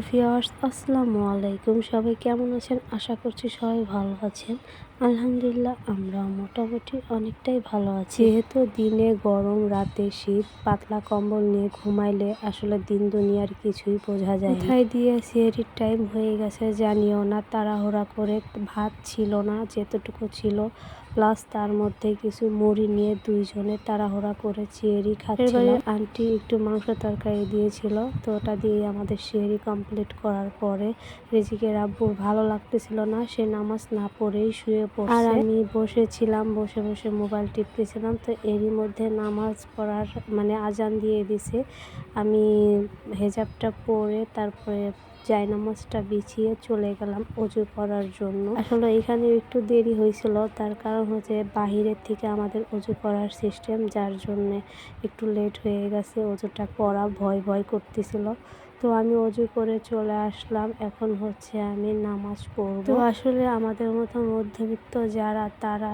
Viewers, আসসালামু আলাইকুম। সবাই কেমন আছেন? আশা করছি সবাই ভালো আছেন। আলহামদুলিল্লাহ, আমরা মোটামুটি অনেকটাই ভালো আছি। যেহেতু দিনে গরম, রাতে শীত, পাতলা কম্বল নিয়ে ঘুমাইলে আসলে দিন দুনিয়ার কিছুই বোঝা যায় না। কোথায় দিয়ে সেহরির টাইম হয়ে গেছে জানিও না। তাড়াহুড়া করে ভাত ছিল না, যেতটুকু ছিল প্লাস তার মধ্যে কিছু মুড়ি নিয়ে দুইজনে তাড়াহুড়া করে সেহরি খাচ্ছিলাম। আন্টি একটু মাংস তরকারি দিয়েছিল, তো ওটা দিয়ে আমাদের সেহরি কমপ্লিট করার পরে রিজিকের আব্বুর ভালো লাগতেছিল না, সে নামাজ না পড়েই শুয়ে পড়ছে। আর আমি বসেছিলাম, বসে বসে মোবাইল টিপতেছিলাম। তো এরই মধ্যে নামাজ পড়ার আজান দিয়ে দিছে। আমি হেজাবটা পরে তারপরে জায়নামাজটা বিছিয়ে চলে গেলাম অজু করার জন্য। আসলে এখানে একটু দেরি হয়েছিল, তার কারণ হচ্ছে বাহিরের থেকে আমাদের অজু করার সিস্টেম, যার জন্য একটু লেট হয়ে গেছে। অজুটা করা ভয় ভয় করতেছিল, তো আমি অজু করে চলে আসলাম। এখন হচ্ছে আমি নামাজ পড়ব। তো আসলে আমাদের মতো মধ্যবিত্ত যারা, তারা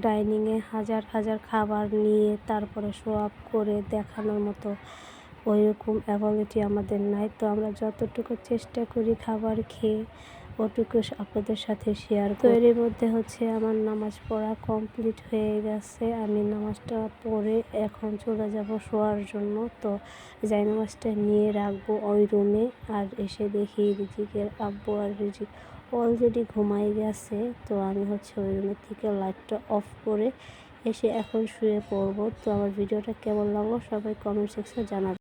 ডাইনিংয়ে হাজার হাজার খাবার নিয়ে তারপরে শো আপ করে দেখানোর মতো ওইরকম অ্যাবিলিটি আমাদের নাই। তো আমরা যতটুকু চেষ্টা করি খাবার খেয়ে ওটুকু আপনাদের সাথে শেয়ার করি। তো এর মধ্যে হচ্ছে আমার নামাজ পড়া কমপ্লিট হয়ে গেছে। আমি নামাজটা পড়ে এখন চলে যাব শোয়ার জন্য। তো জায়নামাজটা নিয়ে রাখবো ওই রুমে। আর এসে দেখি রিজিকের আব্বু আর রিজিক অলরেডি ঘুমাই গেছে। তো আমি হচ্ছে ওই রুমের থেকে লাইটটা অফ করে এসে এখন শুয়ে পড়বো। তো আমার ভিডিওটা কেমন লাগলো সবাই কমেন্ট সেকশনে জানাবেন।